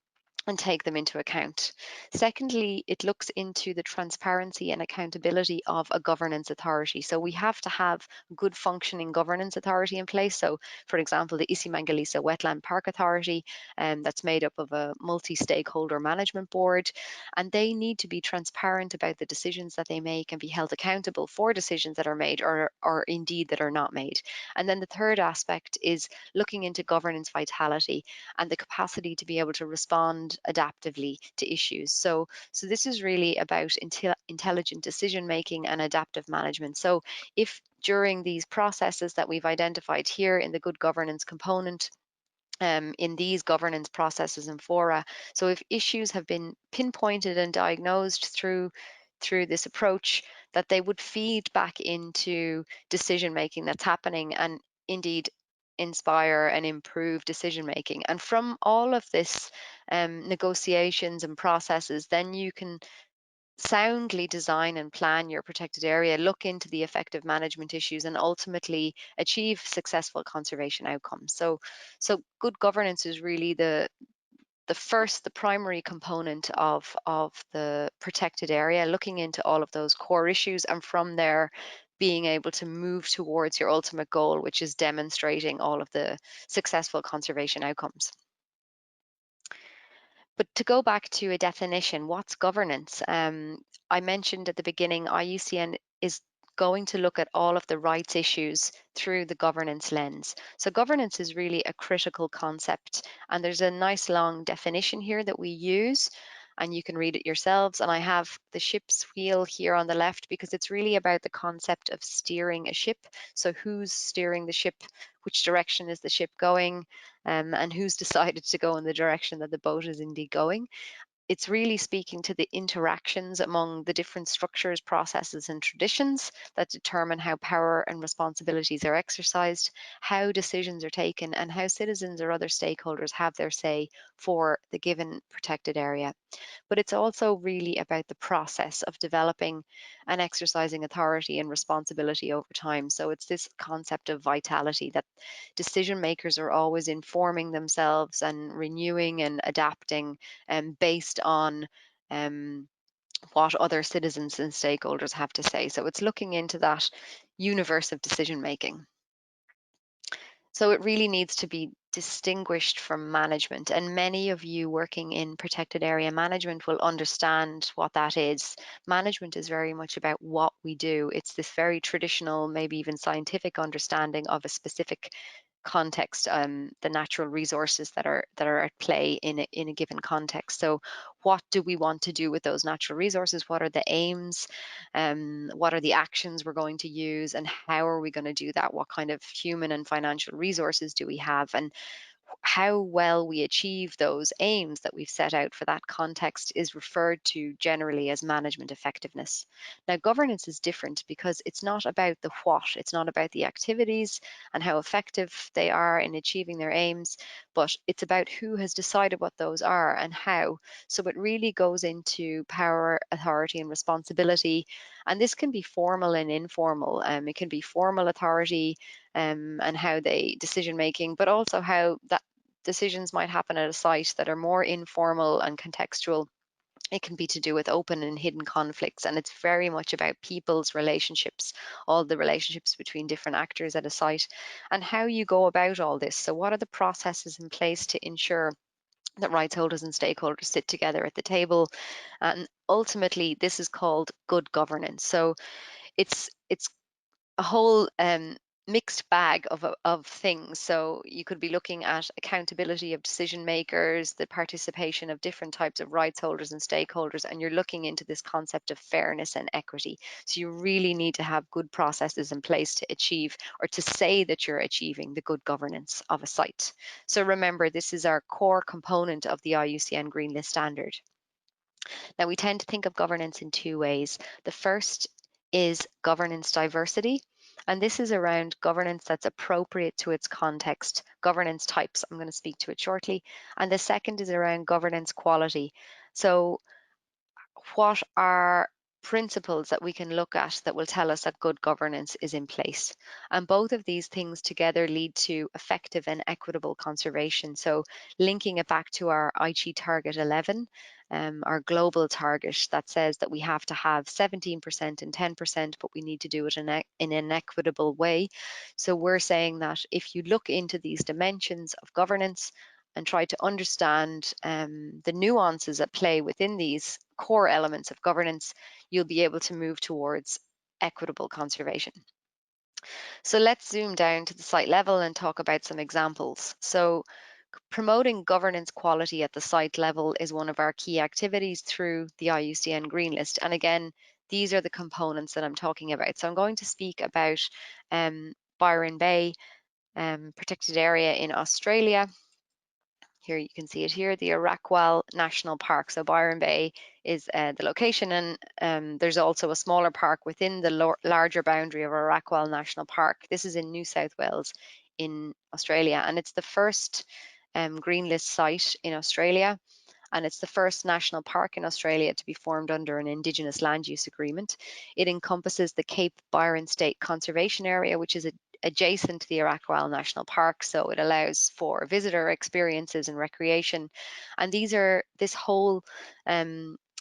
take them into account. Secondly, it looks into the transparency and accountability of a governance authority. So we have to have good functioning governance authority in place. So for example, the Isi-Mangaliso Wetland Park Authority, that's made up of a multi-stakeholder management board, and they need to be transparent about the decisions that they make and be held accountable for decisions that are made or indeed that are not made. And then the third aspect is looking into governance vitality and the capacity to be able to respond adaptively to issues. So this is really about intelligent decision making and adaptive management. So if during these processes that we've identified here in the good governance component, in these governance processes and fora, so if issues have been pinpointed and diagnosed through this approach, that they would feed back into decision making that's happening and indeed inspire and improve decision making. And from all of this negotiations and processes, then you can soundly design and plan your protected area, look into the effective management issues, and ultimately achieve successful conservation outcomes. So good governance is really the primary component of the protected area, looking into all of those core issues, and from there being able to move towards your ultimate goal, which is demonstrating all of the successful conservation outcomes. But to go back to a definition, what's governance? I mentioned at the beginning, IUCN is going to look at all of the rights issues through the governance lens. So governance is really a critical concept, and there's a nice long definition here that we use, and you can read it yourselves. And I have the ship's wheel here on the left because it's really about the concept of steering a ship. So who's steering the ship? Which direction is the ship going? And who's decided to go in the direction that the boat is indeed going? It's really speaking to the interactions among the different structures, processes, and traditions that determine how power and responsibilities are exercised, how decisions are taken, and how citizens or other stakeholders have their say for the given protected area. But it's also really about the process of developing and exercising authority and responsibility over time. So it's this concept of vitality, that decision makers are always informing themselves and renewing and adapting based on what other citizens and stakeholders have to say. So it's looking into that universe of decision making. So it really needs to be distinguished from management, and many of you working in protected area management will understand what that is. Management is very much about what we do. It's this very traditional, maybe even scientific understanding of a specific context, the natural resources that are at play in a given context. So what do we want to do with those natural resources? What are the aims? What are the actions we're going to use, and how are we going to do that? What kind of human and financial resources do we have, and how well we achieve those aims that we've set out for that context is referred to generally as management effectiveness. Now, governance is different because it's not about the what, it's not about the activities and how effective they are in achieving their aims, but it's about who has decided what those are and how. So it really goes into power, authority, and responsibility. And this can be formal and informal. It can be formal authority and how they decision making, but also how that decisions might happen at a site that are more informal and contextual. It can be to do with open and hidden conflicts, and it's very much about people's relationships, all the relationships between different actors at a site, and how you go about all this. So what are the processes in place to ensure that rights holders and stakeholders sit together at the table? And ultimately, this is called good governance. So it's a whole mixed bag of things. So you could be looking at accountability of decision makers, the participation of different types of rights holders and stakeholders, and you're looking into this concept of fairness and equity. So you really need to have good processes in place to achieve, or to say that you're achieving, the good governance of a site. So remember, this is our core component of the IUCN Green List Standard. Now, we tend to think of governance in two ways. The first is governance diversity, and this is around governance that's appropriate to its context, governance types. I'm going to speak to it shortly. And the second is around governance quality. So what are principles that we can look at that will tell us that good governance is in place? And both of these things together lead to effective and equitable conservation. So linking it back to our Aichi target 11, our global target that says that we have to have 17% and 10%, but we need to do it in an equitable way. So we're saying that if you look into these dimensions of governance and try to understand the nuances at play within these core elements of governance, you'll be able to move towards equitable conservation. So let's zoom down to the site level and talk about some examples. So promoting governance quality at the site level is one of our key activities through the IUCN Green List. And again, these are the components that I'm talking about. So I'm going to speak about Byron Bay, protected area in Australia. Here you can see it here, the Arakwal National Park. So Byron Bay is the location, and there's also a smaller park within the larger boundary of Arakwal National Park. This is in New South Wales in Australia, and it's the first green list site in Australia. and it's the first national park in Australia to be formed under an Indigenous land use agreement. It encompasses the Cape Byron State Conservation Area, which is adjacent to the Arakwal National Park, so it allows for visitor experiences and recreation. And this whole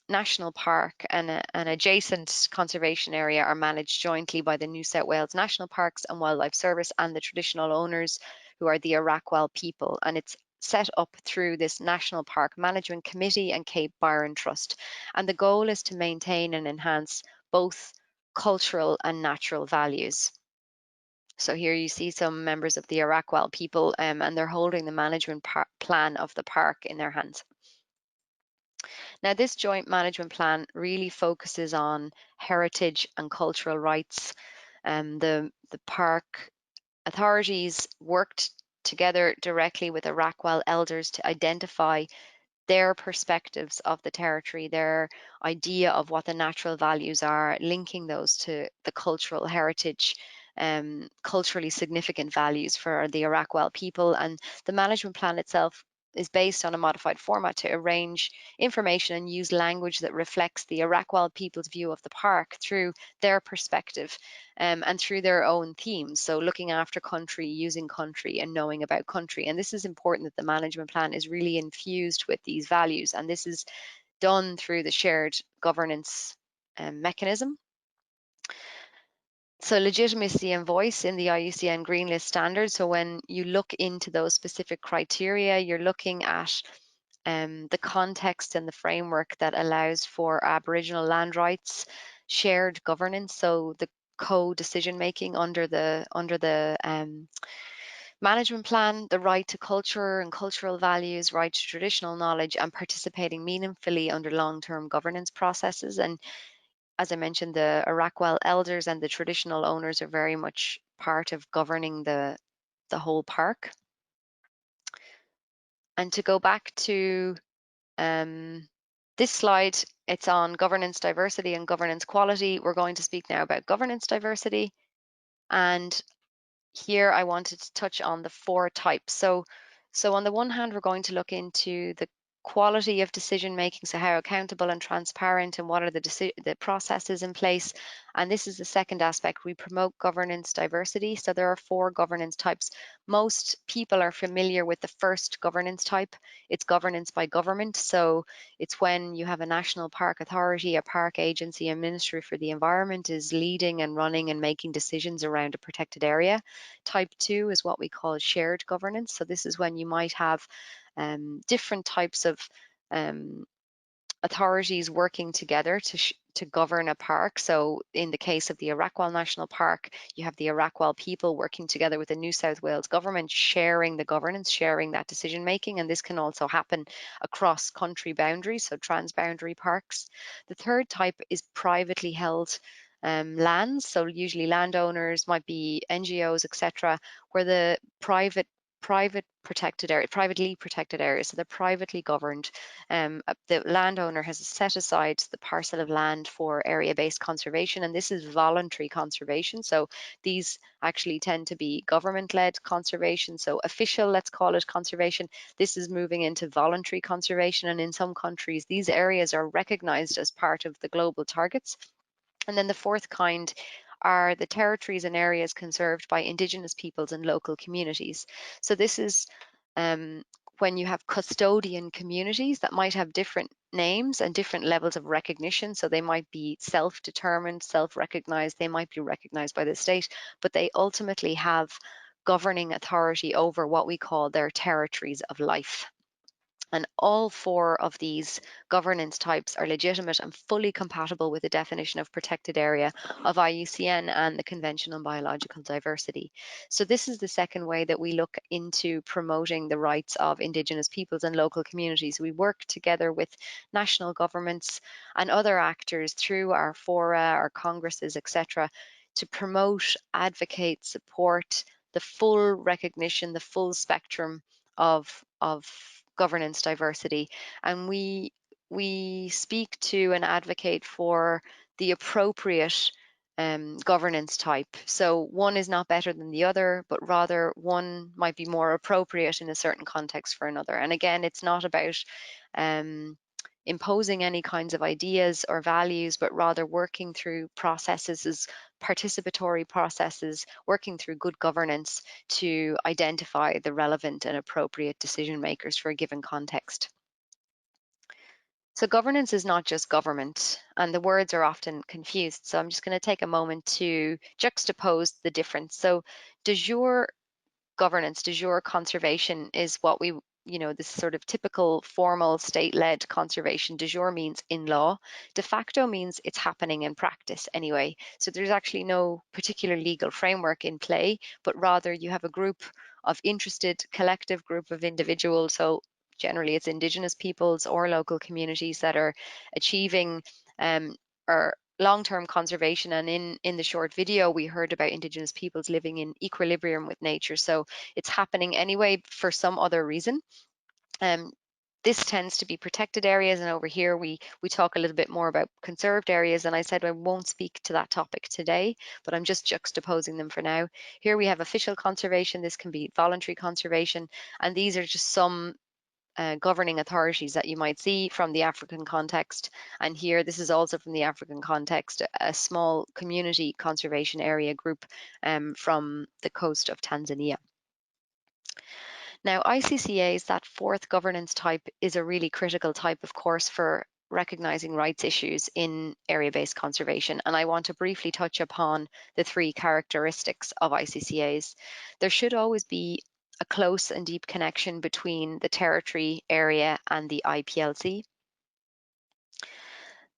national park and an adjacent conservation area are managed jointly by the New South Wales National Parks and Wildlife Service and the traditional owners, who are the Arakwal people, and it's set up through this National Park Management Committee and Cape Byron Trust. And the goal is to maintain and enhance both cultural and natural values. So here you see some members of the Arakwal people, and they're holding the management plan of the park in their hands. Now, this joint management plan really focuses on heritage and cultural rights. The park authorities worked together directly with Arakwal elders to identify their perspectives of the territory, their idea of what the natural values are, linking those to the cultural heritage, culturally significant values for the Arakwal people. And the management plan itself is based on a modified format to arrange information and use language that reflects the Arakwal people's view of the park through their perspective, and through their own themes. So looking after country, using country, and knowing about country. And this is important, that the management plan is really infused with these values. And this is done through the shared governance mechanism. So legitimacy and voice in the IUCN Green List standards. So when you look into those specific criteria, you're looking at the context and the framework that allows for Aboriginal land rights, shared governance, so the co-decision making under the management plan, the right to culture and cultural values, right to traditional knowledge, and participating meaningfully under long-term governance processes. And as I mentioned, the Arakwal elders and the traditional owners are very much part of governing the whole park. And to go back to this slide, it's on governance diversity and governance quality. We're going to speak now about governance diversity. And here I wanted to touch on the 4 types. So on the one hand, we're going to look into the quality of decision making, so how accountable and transparent, and what are the processes in place. And this is the second aspect. We promote governance diversity. So there are 4 governance types. Most people are familiar with the first governance type. It's governance by government. So it's when you have a national park authority, a park agency, a ministry for the environment is leading and running and making decisions around a protected area. Type 2 is what we call shared governance. So this is when you might have different types of authorities working together to govern a park. So in the case of the Arakwal National Park, you have the Arakwal people working together with the New South Wales government, sharing the governance, sharing that decision making. And this can also happen across country boundaries, so transboundary parks. The third type is privately held lands. So usually landowners, might be NGOs, etc., where the privately protected areas, so they're privately governed. The landowner has set aside the parcel of land for area-based conservation, and this is voluntary conservation. So these actually tend to be government-led conservation, so official, let's call it, conservation. This is moving into voluntary conservation, and in some countries these areas are recognized as part of the global targets. And then the fourth kind are the territories and areas conserved by Indigenous peoples and local communities. So this is when you have custodian communities that might have different names and different levels of recognition. So they might be self-determined, self-recognized, they might be recognized by the state, but they ultimately have governing authority over what we call their territories of life. And all 4 of these governance types are legitimate and fully compatible with the definition of protected area of IUCN and the Convention on Biological Diversity. So this is the second way that we look into promoting the rights of Indigenous peoples and local communities. We work together with national governments and other actors through our fora, our congresses, etc., to promote, advocate, support the full recognition, the full spectrum of governance diversity. And we speak to and advocate for the appropriate governance type. So one is not better than the other, but rather one might be more appropriate in a certain context for another. And again, it's not about imposing any kinds of ideas or values, but rather working through processes as participatory processes, working through good governance to identify the relevant and appropriate decision makers for a given context. So governance is not just government, and the words are often confused. So I'm just going to take a moment to juxtapose the difference. So de jure governance, de jure conservation is what we, this sort of typical formal state-led conservation. De jure means in law. De facto means it's happening in practice anyway. So there's actually no particular legal framework in play, but rather you have a group of interested collective group of individuals. So generally it's Indigenous peoples or local communities that are achieving or long-term conservation. And in the short video we heard about Indigenous peoples living in equilibrium with nature, so it's happening anyway for some other reason. This tends to be protected areas, and over here we talk a little bit more about conserved areas, and I said I won't speak to that topic today, but I'm just juxtaposing them for now. Here we have official conservation, this can be voluntary conservation, and these are just some governing authorities that you might see from the African context. And here, this is also from the African context, a small community conservation area group from the coast of Tanzania. Now, ICCAs, that fourth governance type, is a really critical type, of course, for recognizing rights issues in area-based conservation. And I want to briefly touch upon the three characteristics of ICCAs. There should always be a close and deep connection between the territory, area, and the IPLC.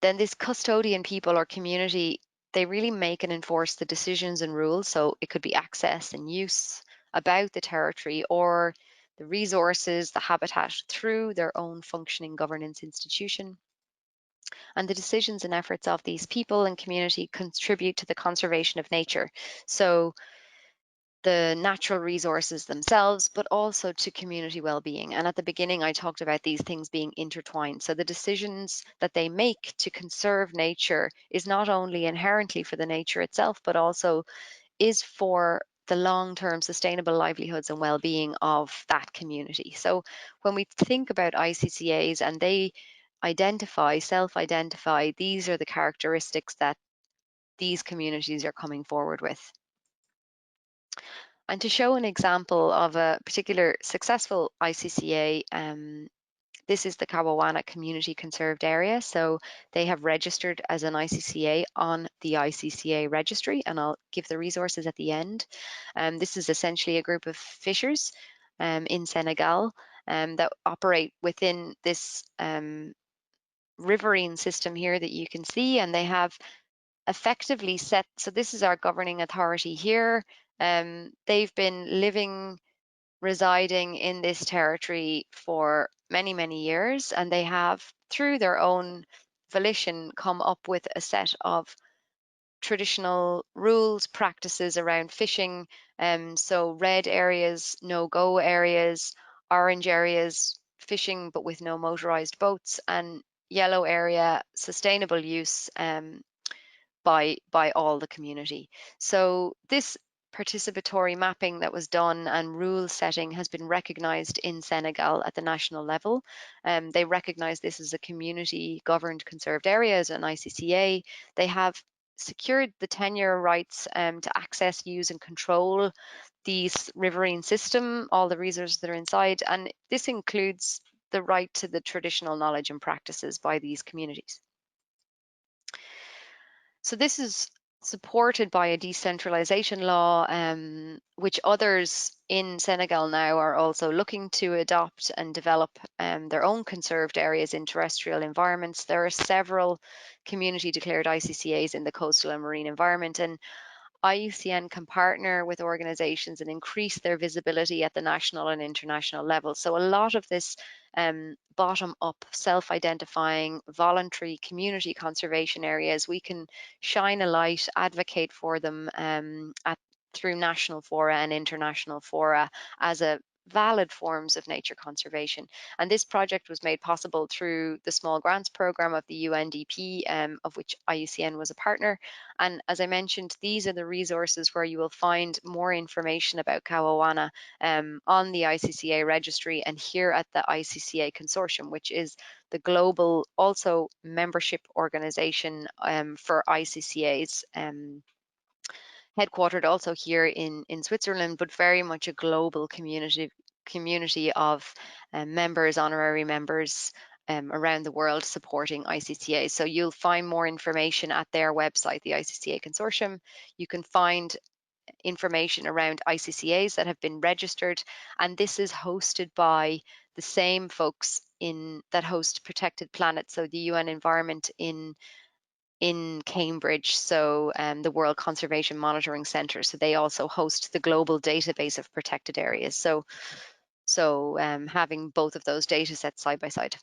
Then this custodian people or community, they really make and enforce the decisions and rules. So it could be access and use about the territory or the resources, the habitat, through their own functioning governance institution. And the decisions and efforts of these people and community contribute to the conservation of nature. So the natural resources themselves, but also to community well-being. And at the beginning, I talked about these things being intertwined. So the decisions that they make to conserve nature is not only inherently for the nature itself, but also is for the long-term sustainable livelihoods and well-being of that community. So when we think about ICCAs and they self-identify, these are the characteristics that these communities are coming forward with. And to show an example of a particular successful ICCA, this is the Kawawana Community Conserved Area. So they have registered as an ICCA on the ICCA registry, and I'll give the resources at the end. This is essentially a group of fishers in Senegal that operate within this riverine system here that you can see, and they have effectively set, so this is our governing authority here. They've been residing in this territory for many, many years, and they have, through their own volition, come up with a set of traditional rules, practices around fishing. So red areas, no-go areas, orange areas, fishing but with no motorized boats, and yellow area, sustainable use by all the community. So this participatory mapping that was done and rule setting has been recognized in Senegal at the national level. They recognize this as a community governed conserved area, as an ICCA. They have secured the tenure rights to access, use and control these riverine system, all the resources that are inside, and this includes the right to the traditional knowledge and practices by these communities. So this is supported by a decentralization law, which others in Senegal now are also looking to adopt and develop their own conserved areas in terrestrial environments. There are several community declared ICCAs in the coastal and marine environment, and IUCN can partner with organizations and increase their visibility at the national and international level. So a lot of this bottom-up, self-identifying, voluntary community conservation areas, we can shine a light, advocate for them through national fora and international fora as a valid forms of nature conservation. And this project was made possible through the small grants program of the UNDP, of which IUCN was a partner. And as I mentioned, these are the resources where you will find more information about Kawawana on the ICCA registry and here at the ICCA consortium, which is the global also membership organization for ICCAs, headquartered also here in Switzerland, but very much a global community of members, honorary members around the world supporting ICCA. So you'll find more information at their website, the ICCA Consortium. You can find information around ICCAs that have been registered, and this is hosted by the same folks that host Protected Planet, so the UN Environment in Cambridge, so the World Conservation Monitoring Centre. So they also host the global database of protected areas. So having both of those data sets side by side.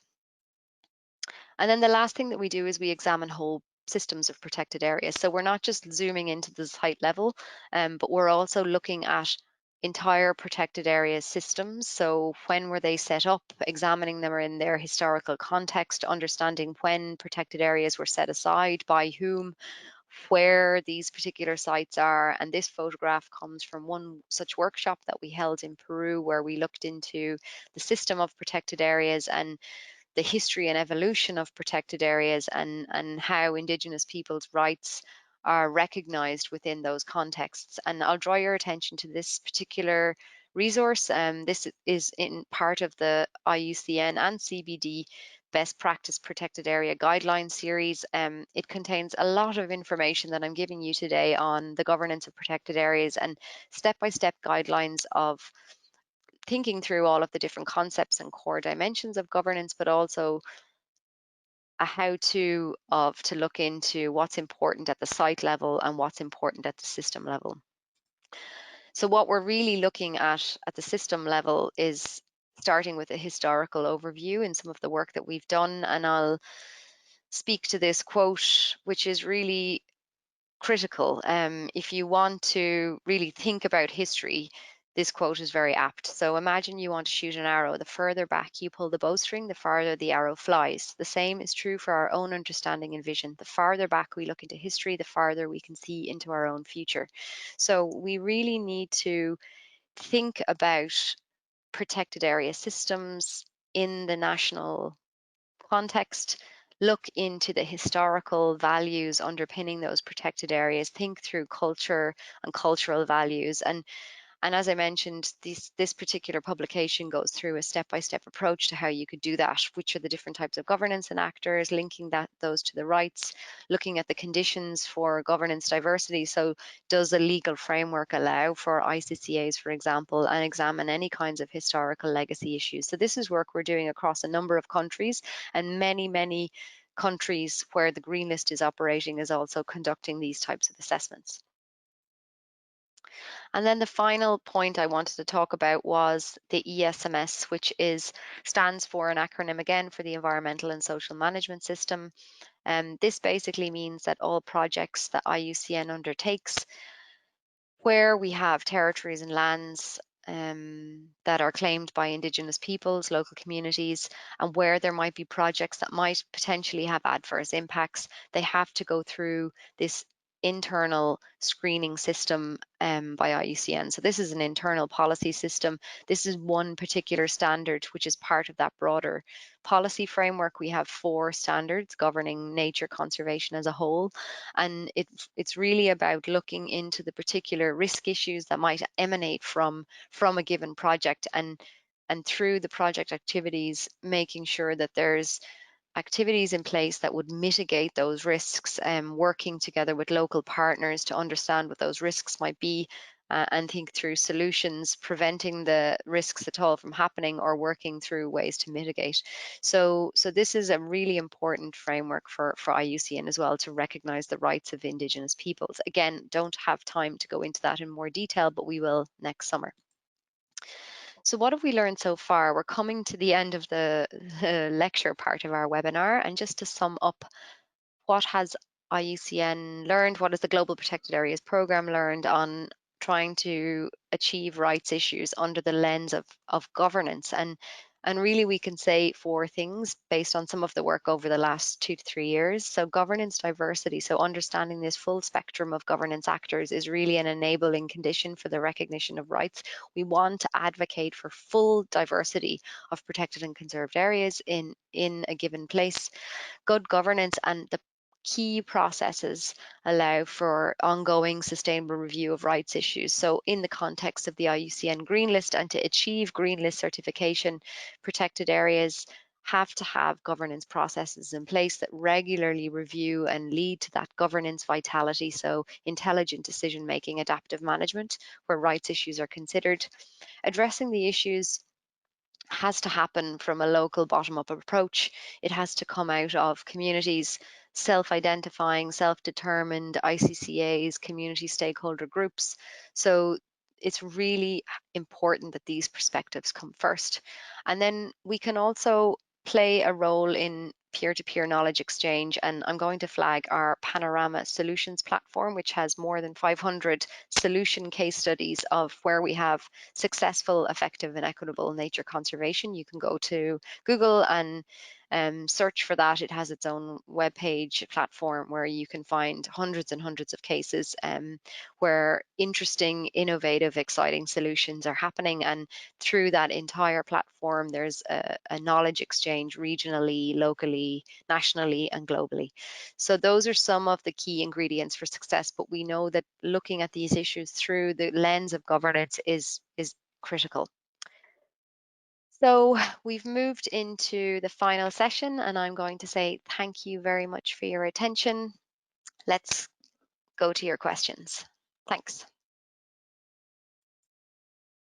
And then the last thing that we do is we examine whole systems of protected areas. So we're not just zooming into the site level, but we're also looking at entire protected area systems. So when were they set up, examining them in their historical context, understanding when protected areas were set aside, by whom, where these particular sites are. And this photograph comes from one such workshop that we held in Peru, where we looked into the system of protected areas and the history and evolution of protected areas and how Indigenous people's rights are recognised within those contexts. And I'll draw your attention to this particular resource. This is in part of the IUCN and CBD Best Practice Protected Area Guidelines series. It contains a lot of information that I'm giving you today on the governance of protected areas and step-by-step guidelines of thinking through all of the different concepts and core dimensions of governance, but also a how-to to look into what's important at the site level and what's important at the system level. So what we're really looking at the system level is starting with a historical overview in some of the work that we've done, and I'll speak to this quote, which is really critical. If you want to really think about history, this quote is very apt. So imagine you want to shoot an arrow. The further back you pull the bowstring, the farther the arrow flies. The same is true for our own understanding and vision. The farther back we look into history, the farther we can see into our own future. So we really need to think about protected area systems in the national context, look into the historical values underpinning those protected areas, think through culture and cultural values. And as I mentioned, this particular publication goes through a step-by-step approach to how you could do that, which are the different types of governance and actors, linking those to the rights, looking at the conditions for governance diversity. So does a legal framework allow for ICCAs, for example, and examine any kinds of historical legacy issues? So this is work we're doing across a number of countries, and many countries where the Green List is operating is also conducting these types of assessments. And then the final point I wanted to talk about was the ESMS, which stands for an acronym again for the Environmental and Social Management System. This basically means that all projects that IUCN undertakes where we have territories and lands that are claimed by Indigenous peoples, local communities, and where there might be projects that might potentially have adverse impacts, they have to go through this internal screening system by IUCN. So this is an internal policy system. This is one particular standard, which is part of that broader policy framework. We have 4 standards governing nature conservation as a whole, and it's really about looking into the particular risk issues that might emanate from a given project, and through the project activities, making sure that there's activities in place that would mitigate those risks, working together with local partners to understand what those risks might be and think through solutions, preventing the risks at all from happening or working through ways to mitigate. So this is a really important framework for IUCN as well, to recognise the rights of Indigenous peoples. Again, don't have time to go into that in more detail, but we will next summer. So what have we learned so far? We're coming to the end of the lecture part of our webinar, and just to sum up, what has IUCN learned? What has the Global Protected Areas Programme learned on trying to achieve rights issues under the lens of governance. And really we can say 4 things based on some of the work over the last 2 to 3 years. So governance diversity, so understanding this full spectrum of governance actors is really an enabling condition for the recognition of rights. We want to advocate for full diversity of protected and conserved areas in a given place. Good governance and the key processes allow for ongoing sustainable review of rights issues. So in the context of the IUCN Green List, and to achieve Green List certification, protected areas have to have governance processes in place that regularly review and lead to that governance vitality. So intelligent decision making, adaptive management, where rights issues are considered. Addressing the issues has to happen from a local bottom-up approach. It has to come out of communities self-identifying, self-determined ICCAs, community stakeholder groups. So it's really important that these perspectives come first. And then we can also play a role in peer-to-peer knowledge exchange, and I'm going to flag our Panorama Solutions platform, which has more than 500 solution case studies of where we have successful, effective and equitable nature conservation. You can go to Google and search for that. It has its own webpage platform where you can find hundreds and hundreds of cases where interesting, innovative, exciting solutions are happening. And through that entire platform, there's a knowledge exchange regionally, locally, nationally, and globally. So those are some of the key ingredients for success. But we know that looking at these issues through the lens of governance is critical. So we've moved into the final session, and I'm going to say thank you very much for your attention. Let's go to your questions. Thanks.